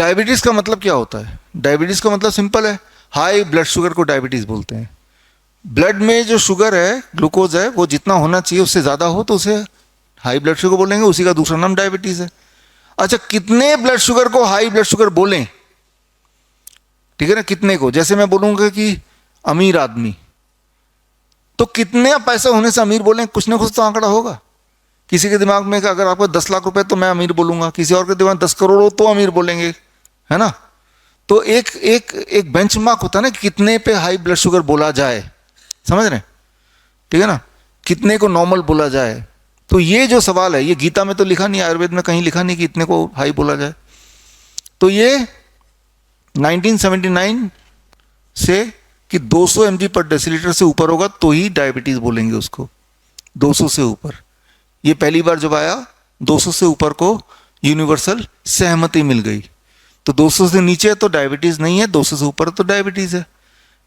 Diabetes का मतलब क्या होता है? डायबिटीज़ का मतलब सिंपल है, हाई ब्लड शुगर को डायबिटीज़ बोलते हैं। ब्लड में जो शुगर है, ग्लूकोज है, वो जितना होना चाहिए उससे ज़्यादा हो तो उसे हाई ब्लड शुगर बोलेंगे, उसी का दूसरा नाम डायबिटीज़ है। अच्छा, कितने ब्लड शुगर को हाई ब्लड शुगर बोलें? ठीक है ना, कितने को? जैसे मैं बोलूँगा कि अमीर आदमी, तो कितने पैसे होने से अमीर बोलें? कुछ ना कुछ तो आंकड़ा होगा। किसी के दिमाग में अगर आपको 10 लाख रुपए तो मैं अमीर बोलूंगा, किसी और के दिमाग में 10 करोड़ हो तो अमीर बोलेंगे, है ना? तो एक एक एक बेंचमार्क होता है ना, कितने पे हाई ब्लड शुगर बोला जाए, समझ रहे हैं? ठीक है ना, कितने को नॉर्मल बोला जाए। तो ये जो सवाल है, ये गीता में तो लिखा नहीं, आयुर्वेद में कहीं लिखा नहीं कि इतने को हाई बोला जाए। तो ये 1979 से कि 200 mg पर डेसीलीटर से ऊपर होगा तो ही डायबिटीज बोलेंगे उसको, 200 से ऊपर। ये पहली बार जब आया 200 से ऊपर को यूनिवर्सल सहमति मिल गई। तो 200 से नीचे तो डायबिटीज नहीं है, 200 से ऊपर तो डायबिटीज है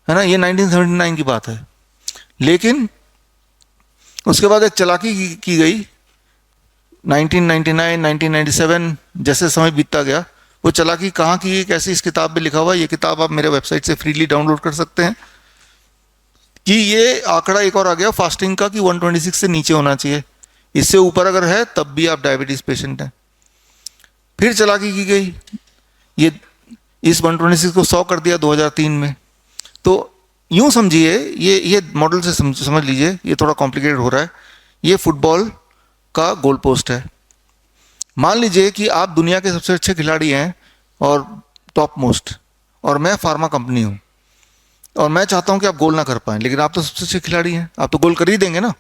ना? ये 1979 की बात है। लेकिन उसके बाद एक चालाकी की गई 1999, 1997, जैसे समय बीतता गया। वो चालाकी कहाँ की गई, कैसे, इस किताब में लिखा हुआ है। ये किताब आप मेरे वेबसाइट से फ्रीली डाउनलोड कर सकते हैं। कि ये आंकड़ा एक और आ गया फास्टिंग का कि 126 से नीचे होना चाहिए, इससे ऊपर अगर है तब भी आप डायबिटीज पेशेंट हैं। फिर चालाकी की गई, ये इस 126 को 100 कर दिया 2003 में। तो यूं समझिए, ये मॉडल से समझ लीजिए, ये थोड़ा कॉम्प्लिकेटेड हो रहा है। ये फुटबॉल का गोल पोस्ट है। मान लीजिए कि आप दुनिया के सबसे अच्छे खिलाड़ी हैं और टॉप मोस्ट, और मैं फार्मा कंपनी हूं, और मैं चाहता हूं कि आप गोल ना कर पाएं, लेकिन आप तो सबसे अच्छे खिलाड़ी हैं, आप तो गोल कर ही देंगे ना।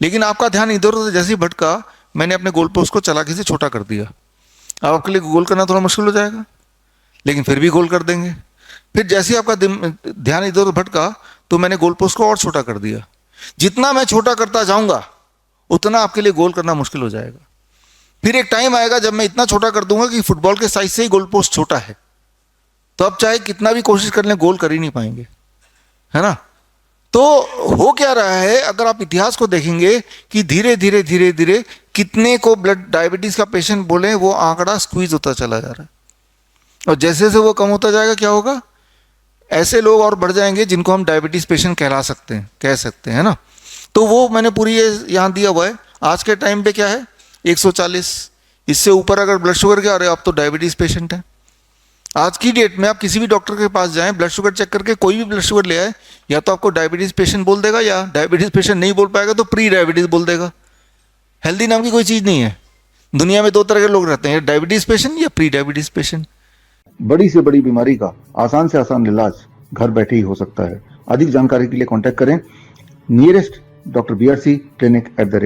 लेकिन आपका ध्यान इधर उधर जैसे ही भटका, मैंने अपने गोल पोस्ट को चालाकी से छोटा कर दिया। अब आपके लिए गोल करना थोड़ा मुश्किल हो जाएगा, लेकिन फिर भी गोल कर देंगे। फिर जैसे ही आपका ध्यान इधर उधर भटका, तो मैंने गोल पोस्ट को और छोटा कर दिया। जितना मैं छोटा करता जाऊंगा उतना आपके लिए गोल करना मुश्किल हो जाएगा। फिर एक टाइम आएगा जब मैं इतना छोटा कर दूंगा कि फुटबॉल के साइज से ही गोल पोस्ट छोटा है, तो अब चाहे कितना भी कोशिश कर लें गोल कर ही नहीं पाएंगे, है ना? तो हो क्या रहा है, अगर आप इतिहास को देखेंगे कि धीरे धीरे धीरे धीरे कितने को ब्लड डायबिटीज का पेशेंट बोले, वो आंकड़ा स्क्वीज होता चला जा रहा है। और जैसे जैसे वो कम होता जाएगा, क्या होगा, ऐसे लोग और बढ़ जाएंगे जिनको हम डायबिटीज पेशेंट कहला सकते हैं, कह सकते हैं ना। तो वो मैंने पूरी ये यहाँ दिया हुआ है। आज के टाइम पे क्या है, 140, इससे ऊपर अगर ब्लड शुगर के आ रहे हो आप तो डायबिटीज पेशेंट है। आज की डेट में आप किसी भी डॉक्टर के पास जाएं, ब्लड शुगर चेक करके कोई भी ब्लड शुगर ले आए, या तो आपको डायबिटीज पेशेंट बोल देगा, या डायबिटीज पेशेंट नहीं बोल पाएगा तो प्री डायबिटीज बोल देगा। हेल्दी नाम की कोई चीज़ नहीं है। दुनिया में दो तरह के लोग रहते हैं, डायबिटीज पेशेंट या प्री डायबिटीज पेशेंट। बड़ी से बड़ी बीमारी का आसान से आसान इलाज घर बैठे ही हो सकता है। अधिक जानकारी के लिए कांटेक्ट करें नियरेस्ट डॉक्टर BRC क्लिनिक @